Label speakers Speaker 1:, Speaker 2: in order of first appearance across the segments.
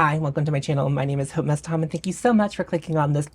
Speaker 1: Hi, welcome to my channel. My name is hautemesstom, and thank you so much for clicking on this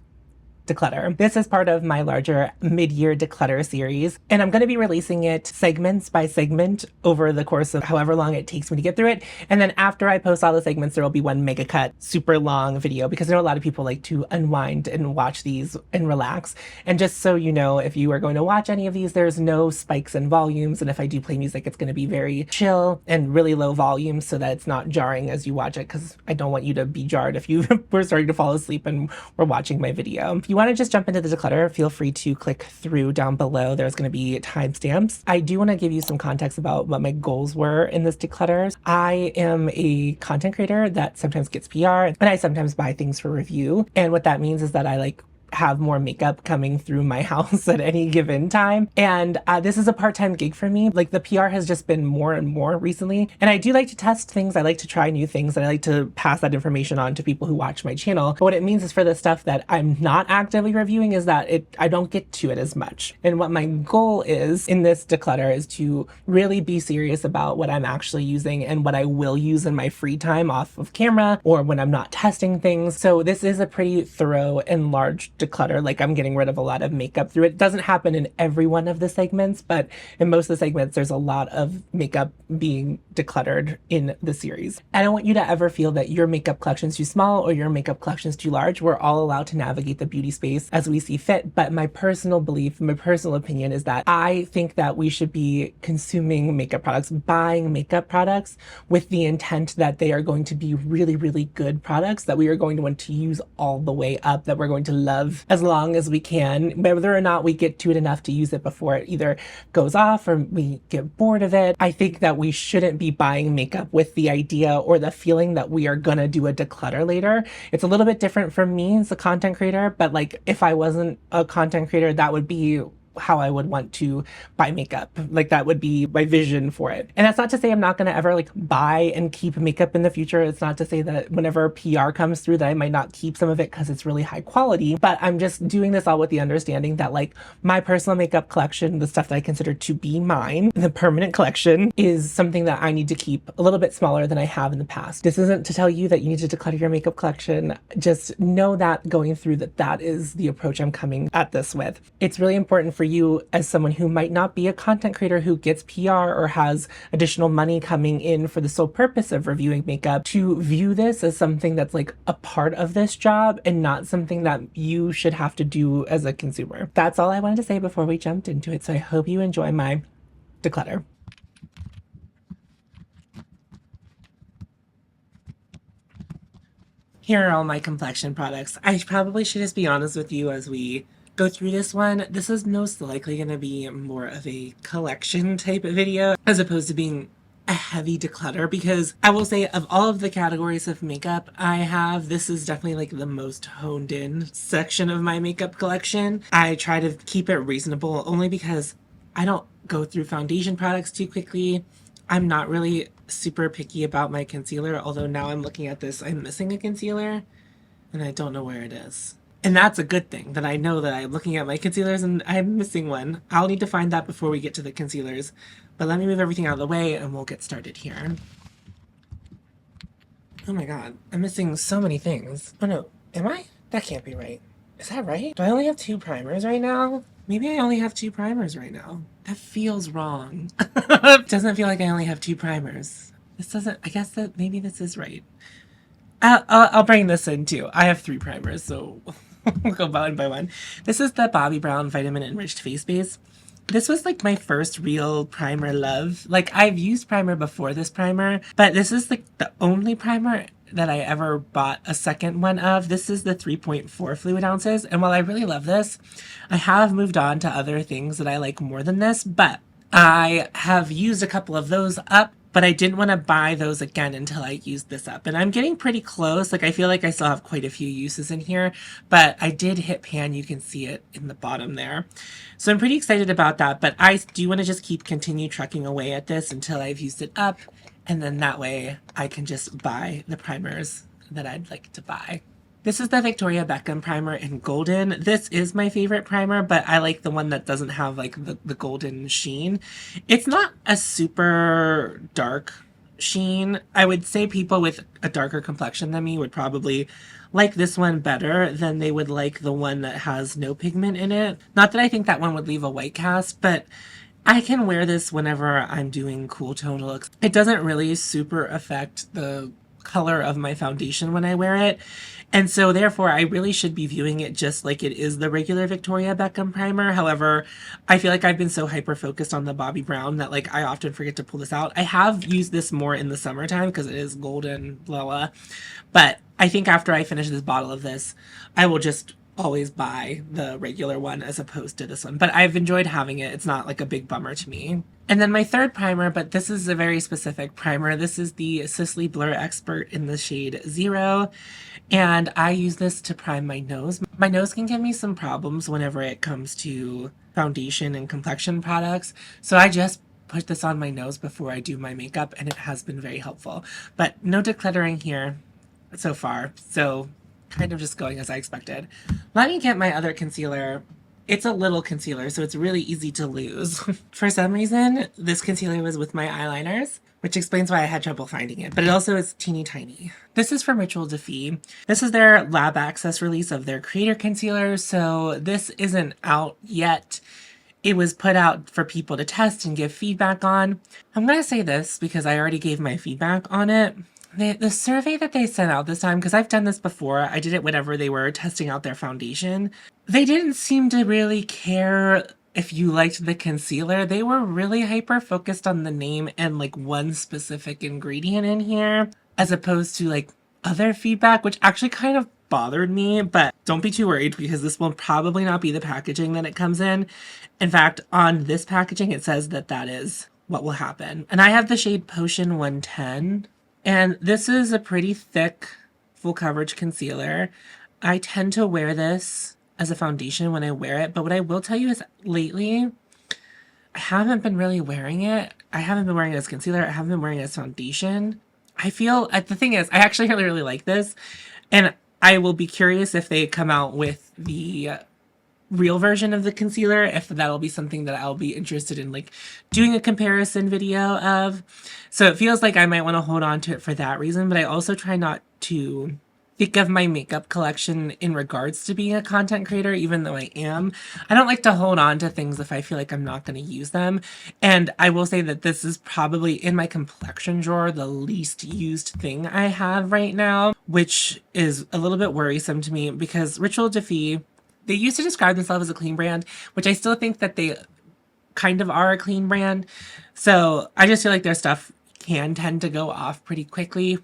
Speaker 1: declutter. This is part of my larger mid-year declutter series, and I'm going to be releasing it segments by segment over the course of however long it takes me to get through it. And then after I post all the segments, there will be one mega cut, super long video, because I know a lot of people like to unwind and watch these and relax. And just so you know, if you are going to watch any of these, there's no spikes in volumes. And if I do play music, it's going to be very chill and really low volume so that it's not jarring as you watch it, because I don't want you to be jarred if you were starting to fall asleep and were watching my video. If you want to just jump into the declutter, feel free to click through down below. There's going to be timestamps. I do want to give you some context about what my goals were in this declutter. I am a content creator that sometimes gets PR, and I sometimes buy things for review. And what that means is that I have more makeup coming through my house at any given time. And this is a part-time gig for me. Like, the PR has just been more and more recently. And I do like to test things. I like to try new things. And I like to pass that information on to people who watch my channel. But what it means is, for the stuff that I'm not actively reviewing, is that I don't get to it as much. And what my goal is in this declutter is to really be serious about what I'm actually using and what I will use in my free time off of camera or when I'm not testing things. So this is a pretty thorough and large declutter. Like, I'm getting rid of a lot of makeup through it. It doesn't happen in every one of the segments, but in most of the segments, there's a lot of makeup being decluttered in the series. I don't want you to ever feel that your makeup collection is too small or your makeup collection is too large. We're all allowed to navigate the beauty space as we see fit. But my personal belief, my personal opinion is that I think that we should be consuming makeup products, buying makeup products with the intent that they are going to be really, really good products that we are going to want to use all the way up, that we're going to love as long as we can, whether or not we get to it enough to use it before it either goes off or we get bored of it. I think that we shouldn't be buying makeup with the idea or the feeling that we are gonna do a declutter later. It's a little bit different for me as a content creator, but like, if I wasn't a content creator, that would be how I would want to buy makeup. Like, that would be my vision for it. And that's not to say I'm not going to ever buy and keep makeup in the future. It's not to say that whenever PR comes through that I might not keep some of it because it's really high quality, but I'm just doing this all with the understanding that my personal makeup collection, the stuff that I consider to be mine, the permanent collection, is something that I need to keep a little bit smaller than I have in the past. This isn't to tell you that you need to declutter your makeup collection. Just know that going through that is the approach I'm coming at this with. It's really important for you, as someone who might not be a content creator who gets PR or has additional money coming in for the sole purpose of reviewing makeup, to view this as something that's a part of this job and not something that you should have to do as a consumer. That's all I wanted to say before we jumped into it. So I hope you enjoy my declutter. Here are all my complexion products. I probably should just be honest with you as we go through this one. This is most likely going to be more of a collection type of video as opposed to being a heavy declutter, because I will say, of all of the categories of makeup I have, this is definitely the most honed in section of my makeup collection. I try to keep it reasonable only because I don't go through foundation products too quickly. I'm not really super picky about my concealer, although now I'm looking at this, I'm missing a concealer and I don't know where it is. And that's a good thing, that I know that I'm looking at my concealers and I'm missing one. I'll need to find that before we get to the concealers. But let me move everything out of the way and we'll get started here. Oh my god, I'm missing so many things. Oh no, am I? That can't be right. Is that right? Do I only have 2 primers right now? Maybe I only have 2 primers right now. That feels wrong. It doesn't feel like I only have 2 primers. This doesn't, I guess that maybe this is right. I'll bring this in too. I have 3 primers, so we'll go one by one. This is the Bobbi Brown Vitamin Enriched Face Base. This was my first real primer love. I've used primer before this primer, but this is the only primer that I ever bought a second one of. This is the 3.4 fluid ounces. And while I really love this, I have moved on to other things that I like more than this, but I have used a couple of those up, but I didn't want to buy those again until I used this up. And I'm getting pretty close. I feel like I still have quite a few uses in here, but I did hit pan. You can see it in the bottom there. So I'm pretty excited about that, but I do want to just continue trucking away at this until I've used it up. And then that way I can just buy the primers that I'd like to buy. This is the Victoria Beckham primer in golden. This is my favorite primer, but I like the one that doesn't have the golden sheen. It's not a super dark sheen. I would say people with a darker complexion than me would probably like this one better than they would like the one that has no pigment in it. Not that I think that one would leave a white cast, but I can wear this whenever I'm doing cool tone looks. It doesn't really super affect the color of my foundation when I wear it. And so therefore I really should be viewing it just like it is the regular Victoria Beckham primer. However, I feel like I've been so hyper focused on the Bobbi Brown that like I often forget to pull this out. I have used this more in the summertime because it is golden blah blah. But I think after I finish this bottle of this, I will just always buy the regular one as opposed to this one. But I've enjoyed having it. It's not like a big bummer to me. And then my third primer, but this is a very specific primer. This is the Sisley Blur Expert in the shade 0. And I use this to prime my nose. My nose can give me some problems whenever it comes to foundation and complexion products. So I just put this on my nose before I do my makeup, and it has been very helpful. But no decluttering here so far. So kind of just going as I expected. Let me get my other concealer. It's a little concealer, so it's really easy to lose. For some reason, this concealer was with my eyeliners, which explains why I had trouble finding it, but it also is teeny tiny. This is from Ritual Defee. This is their lab access release of their creator concealer, so this isn't out yet. It was put out for people to test and give feedback on. I'm going to say this because I already gave my feedback on it. The survey that they sent out this time, because I've done this before, I did it whenever they were testing out their foundation. They didn't seem to really care if you liked the concealer. They were really hyper focused on the name and like one specific ingredient in here, as opposed to like other feedback, which actually kind of bothered me. But don't be too worried because this will probably not be the packaging that it comes in. In fact, on this packaging, it says that that is what will happen. And I have the shade Potion 110. And this is a pretty thick, full coverage concealer. I tend to wear this as a foundation when I wear it, but what I will tell you is lately, I haven't been really wearing it. I haven't been wearing it as concealer. I haven't been wearing it as foundation. I feel, the thing is, I actually really like this, and I will be curious if they come out with the real version of the concealer, if that'll be something that I'll be interested in like doing a comparison video of. So it feels like I might want to hold on to it for that reason, but I also try not to think of my makeup collection in regards to being a content creator, even though I am. I don't like to hold on to things if I feel like I'm not going to use them. And I will say that this is probably in my complexion drawer the least used thing I have right now, which is a little bit worrisome to me because Ritual Defee, they used to describe themselves as a clean brand, which I still think that they kind of are a clean brand. So I just feel like their stuff can tend to go off pretty quickly.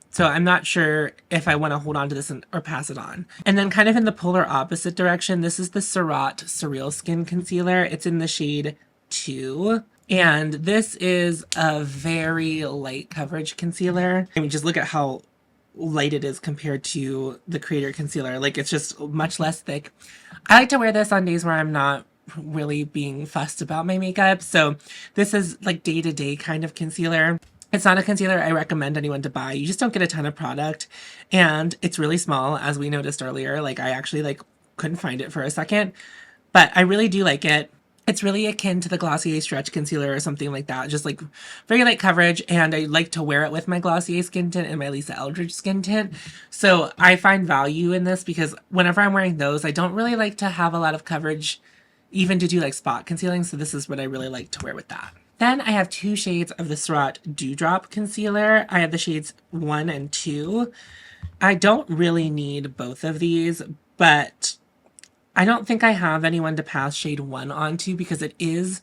Speaker 1: So I'm not sure if I want to hold on to this or pass it on. And then kind of in the polar opposite direction, this is the Surratt Surreal Skin Concealer. It's in the shade 2. And this is a very light coverage concealer. I mean, just look at how light it is compared to the creator concealer. Like, it's just much less thick. I like to wear this on days where I'm not really being fussed about my makeup. So this is like day-to-day kind of concealer. It's not a concealer I recommend anyone to buy. You just don't get a ton of product, and it's really small, as we noticed earlier. Like, I actually like couldn't find it for a second, but I really do like it. It's really akin to the Glossier Stretch Concealer or something like that. Just like very light coverage, and I like to wear it with my Glossier skin tint and my Lisa Eldridge skin tint. So I find value in this because whenever I'm wearing those, I don't really like to have a lot of coverage, even to do like spot concealing. So this is what I really like to wear with that. Then I have 2 shades of the Surratt Dewdrop Concealer. I have the shades 1 and 2. I don't really need both of these, but I don't think I have anyone to pass shade 1 onto because it is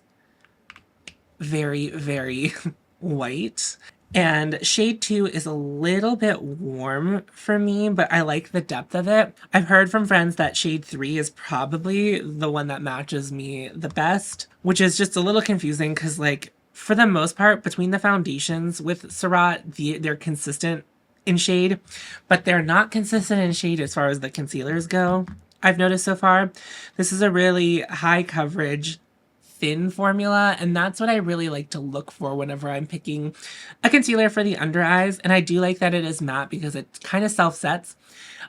Speaker 1: very, very white. And shade 2 is a little bit warm for me, but I like the depth of it. I've heard from friends that shade 3 is probably the one that matches me the best, which is just a little confusing because, like, for the most part, between the foundations with Surratt, they're consistent in shade, but they're not consistent in shade as far as the concealers go. I've noticed so far. This is a really high coverage, thin formula, and that's what I really like to look for whenever I'm picking a concealer for the under eyes. And I do like that it is matte because it kind of self-sets.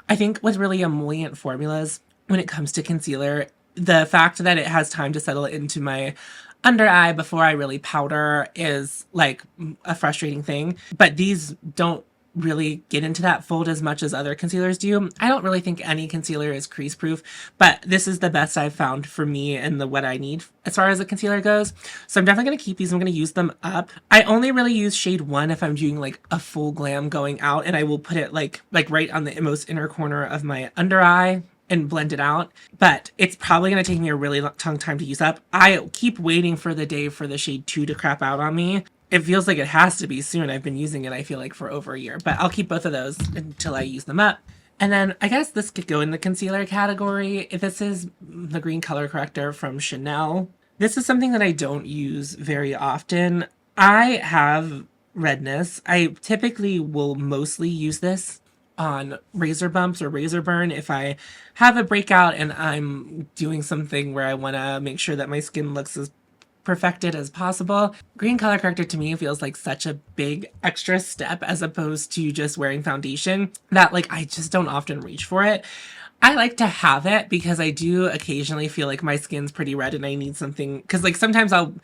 Speaker 1: I think with really emollient formulas, when it comes to concealer, the fact that it has time to settle into my under eye before I really powder is like a frustrating thing, but these don't really get into that fold as much as other concealers do. I don't really think any concealer is crease proof, but this is the best I've found for me and what I need as far as a concealer goes. So I'm definitely going to keep these. I'm going to use them up. I only really use shade 1 if I'm doing like a full glam going out, and I will put it like right on the most inner corner of my under eye and blend it out, but it's probably going to take me a really long time to use up. I keep waiting for the day for the shade 2 to crap out on me. It feels like it has to be soon. I've been using it, I feel like, for over a year, but I'll keep both of those until I use them up. And then I guess this could go in the concealer category. This is the green color corrector from Chanel. This is something that I don't use very often. I have redness. I typically will mostly use this on razor bumps or razor burn if I have a breakout and I'm doing something where I want to make sure that my skin looks as perfected as possible. Green color corrector to me feels like such a big extra step as opposed to just wearing foundation that like I just don't often reach for it. I like to have it because I do occasionally feel like my skin's pretty red and I need something, because like sometimes I'll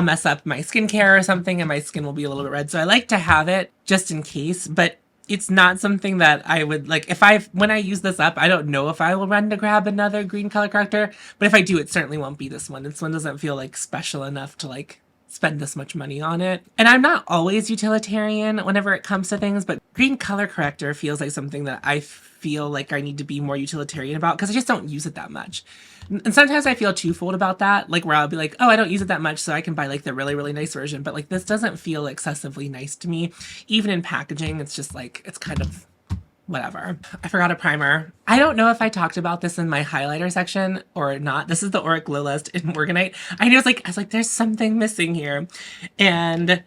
Speaker 1: mess up my skincare or something and my skin will be a little bit red. So I like to have it just in case, but it's not something that I would like when I use this up, I don't know if I will run to grab another green color corrector, but if I do, it certainly won't be this one. This one doesn't feel like special enough to like spend this much money on it. And I'm not always utilitarian whenever it comes to things, but green color corrector feels like something that I feel like I need to be more utilitarian about because I just don't use it that much. And sometimes I feel twofold about that, like where I'll be like, oh, I don't use it that much, so I can buy like the really, really nice version. But like this doesn't feel excessively nice to me. Even in packaging, it's just like, it's kind of whatever. I forgot a primer. I don't know if I talked about this in my highlighter section or not. This is the Auric Glow Lust in Morganite. I was like, there's something missing here. And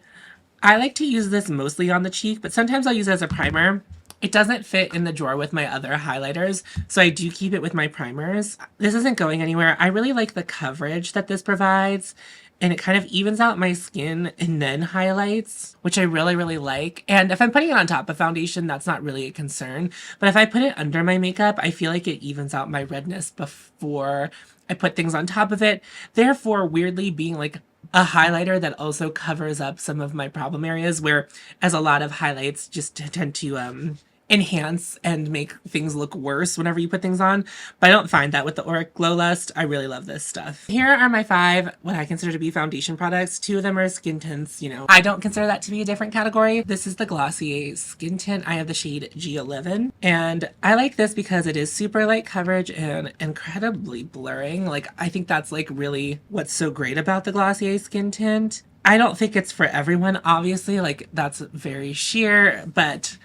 Speaker 1: I like to use this mostly on the cheek, but sometimes I'll use it as a primer. It doesn't fit in the drawer with my other highlighters, so I do keep it with my primers. This isn't going anywhere. I really like the coverage that this provides, and it kind of evens out my skin and then highlights, which I really, really like. And if I'm putting it on top of foundation, that's not really a concern. But if I put it under my makeup, I feel like it evens out my redness before I put things on top of it. Therefore, weirdly being like a highlighter that also covers up some of my problem areas, where as a lot of highlights just tend to enhance and make things look worse whenever you put things on. But I don't find that with the Auric Glow Lust. I really love this stuff. Here are my 5 what I consider to be foundation products. 2 of them are skin tints. You know, I don't consider that to be a different category. This is the Glossier skin tint. I have the shade G11, and I like this because it is super light coverage and incredibly blurring. Like, I think that's like really what's so great about the Glossier skin tint. I don't think it's for everyone, obviously, like that's very sheer, but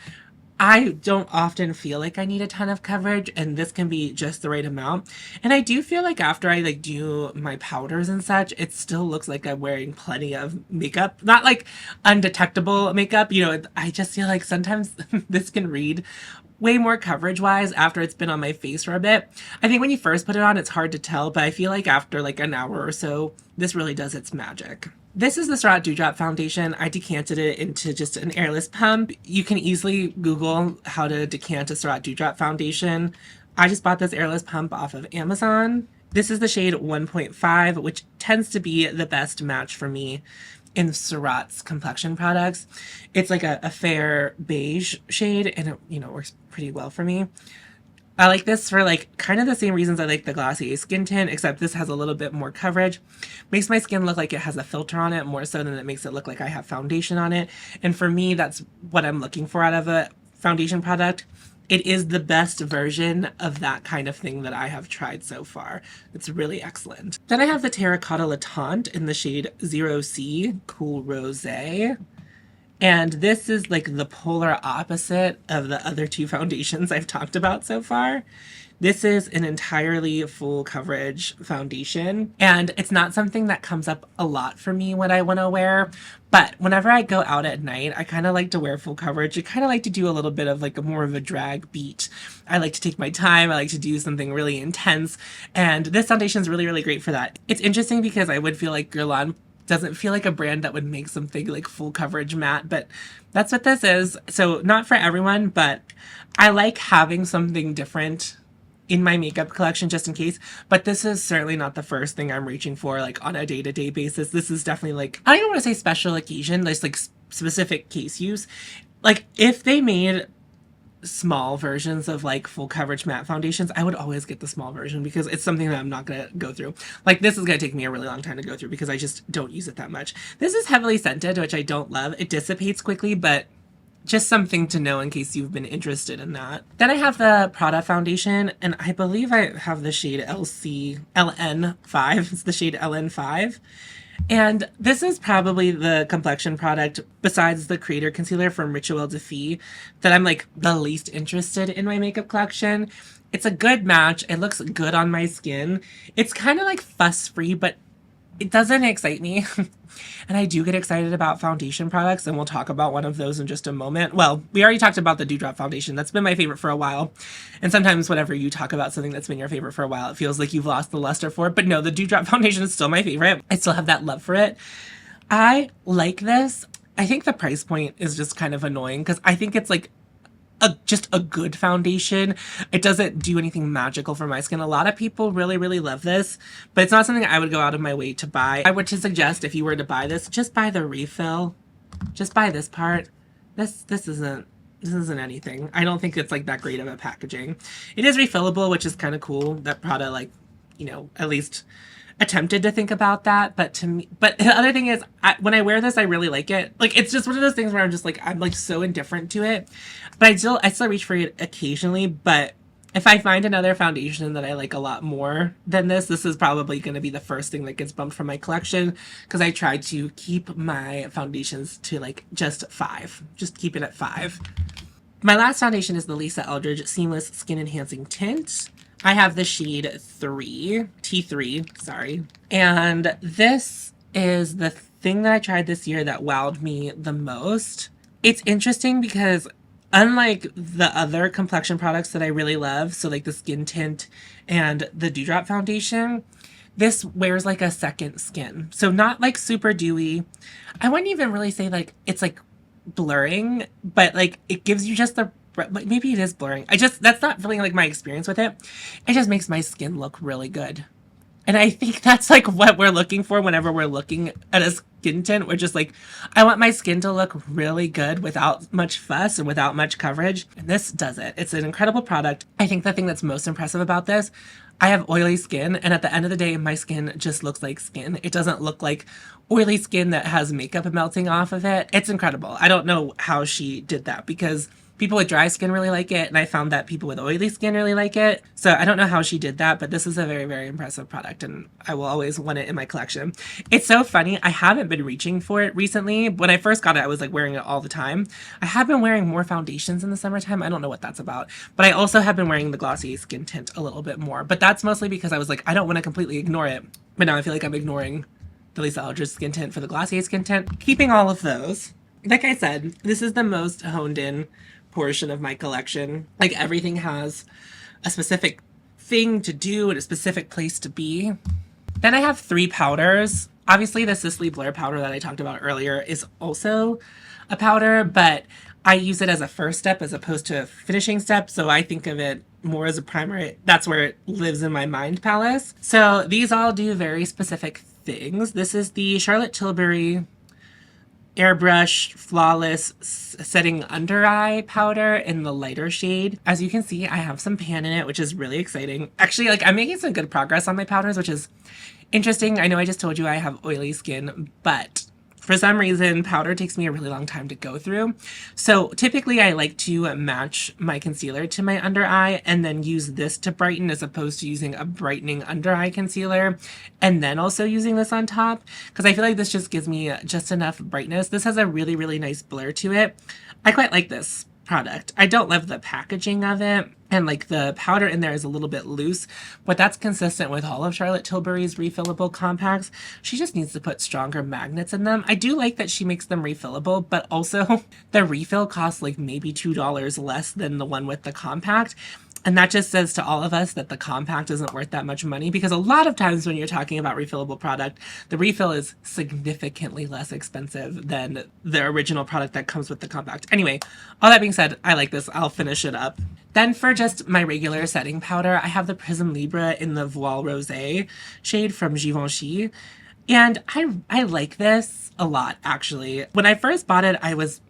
Speaker 1: I don't often feel like I need a ton of coverage, and this can be just the right amount. And I do feel like after I like do my powders and such, it still looks like I'm wearing plenty of makeup. Not like undetectable makeup, you know, I just feel like sometimes this can read way more coverage wise after it's been on my face for a bit. I think when you first put it on, it's hard to tell, but I feel like after like an hour or so, this really does its magic. This is the Surratt Dewdrop foundation. I decanted it into just an airless pump. You can easily Google how to decant a Surratt Dewdrop foundation. I just bought this airless pump off of Amazon. This is the shade 1.5, which tends to be the best match for me in Surratt's complexion products. It's like a fair beige shade, and it, you know, works pretty well for me. I like this for like kind of the same reasons I like the Glossier skin tint, except this has a little bit more coverage. Makes my skin look like it has a filter on it more so than it makes it look like I have foundation on it. And for me, that's what I'm looking for out of a foundation product. It is the best version of that kind of thing that I have tried so far. It's really excellent. Then I have the Terracotta La Tante in the shade 0C Cool Rosé. And this is like the polar opposite of the other 2 foundations I've talked about so far. This is an entirely full coverage foundation, and it's not something that comes up a lot for me when I want to wear, but whenever I go out at night, I kind of like to wear full coverage. I kind of like to do a little bit of like more of a drag beat. I like to take my time. I like to do something really intense, and this foundation is really, really great for that. It's interesting because I would feel like Guerlain doesn't feel like a brand that would make something like full coverage matte, but that's what this is. So not for everyone, but I like having something different in my makeup collection just in case, but this is certainly not the first thing I'm reaching for like on a day-to-day basis. This is definitely like, I don't even want to say special occasion, there's like specific case use. Like if they made small versions of like full coverage matte foundations, I would always get the small version because it's something that I'm not gonna go through. Like this is gonna take me a really long time to go through because I just don't use it that much. This is heavily scented, which I don't love. It dissipates quickly, but just something to know in case you've been interested in that. Then I have the Prada foundation, and I believe I have the shade LN5. It's the shade LN5. And this is probably the complexion product, besides the Creator Concealer from Rituel de Fille, that I'm like the least interested in my makeup collection. It's a good match. It looks good on my skin. It's kind of like fuss-free, but it doesn't excite me. And I do get excited about foundation products, and we'll talk about one of those in just a moment. Well, we already talked about the Dewdrop foundation. That's been my favorite for a while. And sometimes whenever you talk about something that's been your favorite for a while, it feels like you've lost the luster for it. But no, the Dewdrop foundation is still my favorite. I still have that love for it. I like this. I think the price point is just kind of annoying because I think it's like just a good foundation. It doesn't do anything magical for my skin. A lot of people really, really love this, but it's not something I would go out of my way to buy. I would to suggest if you were to buy this, just buy the refill. Just buy this part. This isn't anything. I don't think it's like that great of a packaging. It is refillable, which is kind of cool that Prada, like, you know, at least attempted to think about that. But to me, but the other thing is, when I wear this, I really like it. Like, it's just one of those things where I'm just like, I'm like so indifferent to it, but I still reach for it occasionally. But if I find another foundation that I like a lot more than this is probably going to be the first thing that gets bumped from my collection, because I try to keep my foundations to like just 5, just keep it at 5. My last foundation is the Lisa Eldridge Seamless Skin Enhancing Tint. I have the shade T3, sorry. And this is the thing that I tried this year that wowed me the most. It's interesting because unlike the other complexion products that I really love, so like the skin tint and the Dewdrop foundation, this wears like a second skin. So not like super dewy. I wouldn't even really say like it's like blurring, but like it gives you just the, maybe it is blurring. That's not really like my experience with it. It just makes my skin look really good. And I think that's like what we're looking for whenever we're looking at a skin tint. We're just like, I want my skin to look really good without much fuss and without much coverage. And this does it. It's an incredible product. I think the thing that's most impressive about this, I have oily skin, and at the end of the day, my skin just looks like skin. It doesn't look like oily skin that has makeup melting off of it. It's incredible. I don't know how she did that because people with dry skin really like it, and I found that people with oily skin really like it. So I don't know how she did that, but this is a very, very impressive product, and I will always want it in my collection. It's so funny. I haven't been reaching for it recently. When I first got it, I was like wearing it all the time. I have been wearing more foundations in the summertime. I don't know what that's about, but I also have been wearing the Glossier Skin Tint a little bit more, but that's mostly because I was like, I don't want to completely ignore it. But now I feel like I'm ignoring the Lisa Eldridge Skin Tint for the Glossier Skin Tint. Keeping all of those. Like I said, this is the most honed in portion of my collection. Like everything has a specific thing to do and a specific place to be. Then I have 3 powders. Obviously the Sisley Blur powder that I talked about earlier is also a powder, but I use it as a first step as opposed to a finishing step. So I think of it more as a primer. That's where it lives in my mind palace. So these all do very specific things. This is the Charlotte Tilbury Airbrush Flawless Setting Under Eye Powder in the lighter shade. As you can see, I have some pan in it, which is really exciting. Actually, like I'm making some good progress on my powders, which is interesting. I know I just told you I have oily skin, but for some reason, powder takes me a really long time to go through. So typically I like to match my concealer to my under eye and then use this to brighten as opposed to using a brightening under eye concealer and then also using this on top, because I feel like this just gives me just enough brightness. This has a really, really nice blur to it. I quite like this product. I don't love the packaging of it, and like the powder in there is a little bit loose, but that's consistent with all of Charlotte Tilbury's refillable compacts. She just needs to put stronger magnets in them. I do like that she makes them refillable, but also the refill costs like maybe $2 less than the one with the compact. And that just says to all of us that the compact isn't worth that much money, because a lot of times when you're talking about refillable product, the refill is significantly less expensive than the original product that comes with the compact. Anyway, all that being said, I like this. I'll finish it up. Then for just my regular setting powder, I have the Prism Libre in the Voile Rosé shade from Givenchy. And I like this a lot, actually. When I first bought it, I was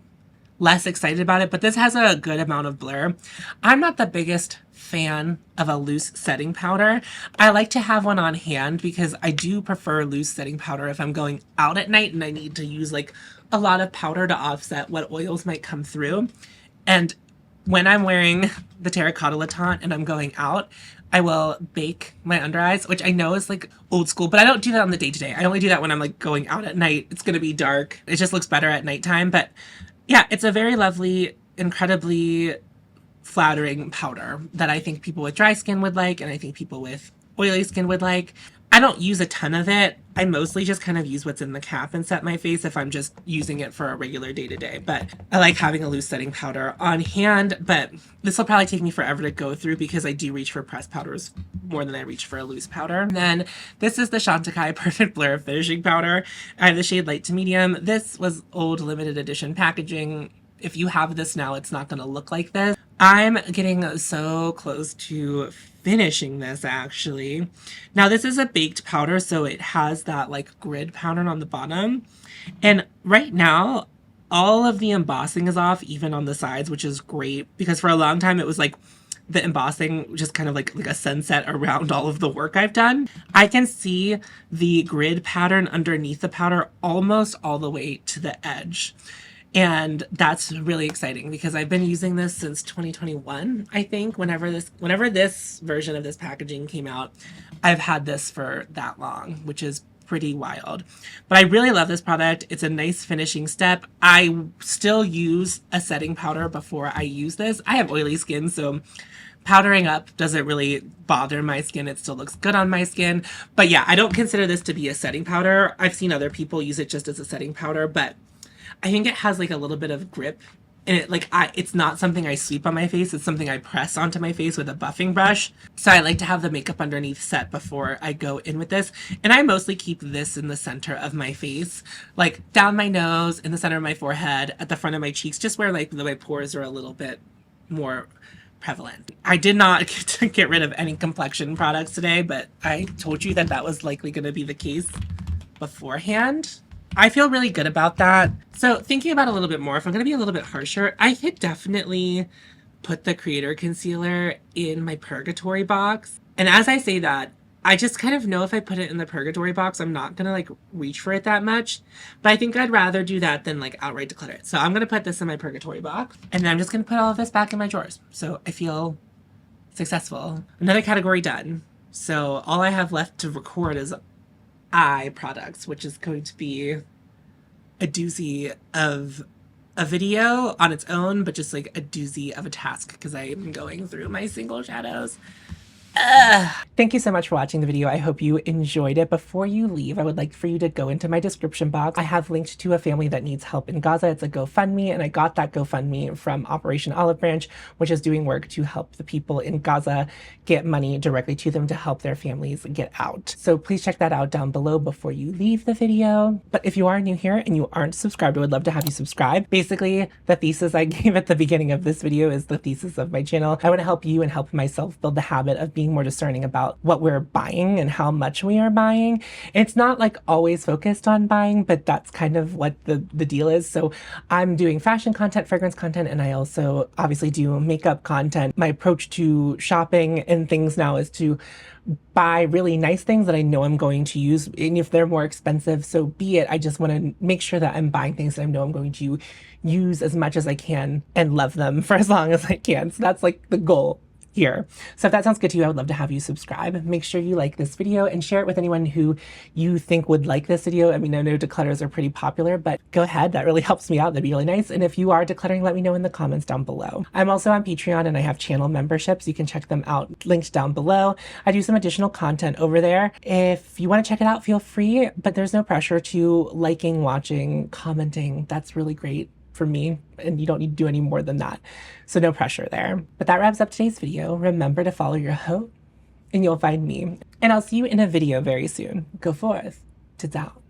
Speaker 1: less excited about it, but this has a good amount of blur. I'm not the biggest fan of a loose setting powder. I like to have one on hand because I do prefer loose setting powder if I'm going out at night and I need to use like a lot of powder to offset what oils might come through. And when I'm wearing the terracotta latte and I'm going out, I will bake my under eyes, which I know is like old school, but I don't do that on the day-to-day. I only do that when I'm like going out at night. It's going to be dark. It just looks better at nighttime. But yeah, it's a very lovely, incredibly flattering powder that I think people with dry skin would like, and I think people with oily skin would like. I don't use a ton of it. I mostly just kind of use what's in the cap and set my face if I'm just using it for a regular day-to-day. But I like having a loose setting powder on hand, but this will probably take me forever to go through because I do reach for pressed powders more than I reach for a loose powder. And then this is the Chantecaille Perfect Blur Finishing Powder. I have the shade light to medium. This was old limited edition packaging. If you have this now, it's not going to look like this. I'm getting so close to finishing this, actually. Now, this is a baked powder, so it has that like grid pattern on the bottom. And right now, all of the embossing is off, even on the sides, which is great because for a long time it was like the embossing just kind of like a sunset around all of the work I've done. I can see the grid pattern underneath the powder almost all the way to the edge. And that's really exciting because I've been using this since 2021, I think. Whenever this version of this packaging came out, I've had this for that long, which is pretty wild. But I really love this product. It's a nice finishing step. I still use a setting powder before I use this. I have oily skin, so powdering up doesn't really bother my skin. It still looks good on my skin. But yeah, I don't consider this to be a setting powder. I've seen other people use it just as a setting powder, but I think it has like a little bit of grip and it's not something I sweep on my face. It's something I press onto my face with a buffing brush. So I like to have the makeup underneath set before I go in with this. And I mostly keep this in the center of my face, like down my nose, in the center of my forehead, at the front of my cheeks, just where like my pores are a little bit more prevalent. I did not get rid of any complexion products today, but I told you that that was likely going to be the case beforehand. I feel really good about that. So thinking about it a little bit more, if I'm going to be a little bit harsher, I could definitely put the Creator Concealer in my Purgatory box. And as I say that, I just kind of know if I put it in the Purgatory box, I'm not going to like reach for it that much. But I think I'd rather do that than like outright declutter it. So I'm going to put this in my Purgatory box. And then I'm just going to put all of this back in my drawers. So I feel successful. Another category done. So all I have left to record is eye products, which is going to be a doozy of a video on its own, but just like a doozy of a task because I am going through my single shadows. Thank you so much for watching the video. I hope you enjoyed it. Before you leave, I would like for you to go into my description box. I have linked to a family that needs help in Gaza. It's a GoFundMe, and I got that GoFundMe from Operation Olive Branch, which is doing work to help the people in Gaza get money directly to them to help their families get out. So please check that out down below before you leave the video. But if you are new here and you aren't subscribed, I would love to have you subscribe. Basically, the thesis I gave at the beginning of this video is the thesis of my channel. I want to help you and help myself build the habit of being more discerning about what we're buying and how much we are buying. It's not like always focused on buying, but that's kind of what the deal is. So I'm doing fashion content, fragrance content, and I also obviously do makeup content. My approach to shopping and things now is to buy really nice things that I know I'm going to use. And if they're more expensive, so be it. I just want to make sure that I'm buying things that I know I'm going to use as much as I can and love them for as long as I can. So that's like the goal here. So if that sounds good to you, I would love to have you subscribe. Make sure you like this video and share it with anyone who you think would like this video. I mean, I know declutters are pretty popular, but go ahead. That really helps me out. That'd be really nice. And if you are decluttering, let me know in the comments down below. I'm also on Patreon and I have channel memberships. You can check them out linked down below. I do some additional content over there. If you want to check it out, feel free, but there's no pressure to liking, watching, commenting. That's really great for me, and you don't need to do any more than that. So no pressure there. But that wraps up today's video. Remember to follow your hope and you'll find me. And I'll see you in a video very soon. Go forth to doubt.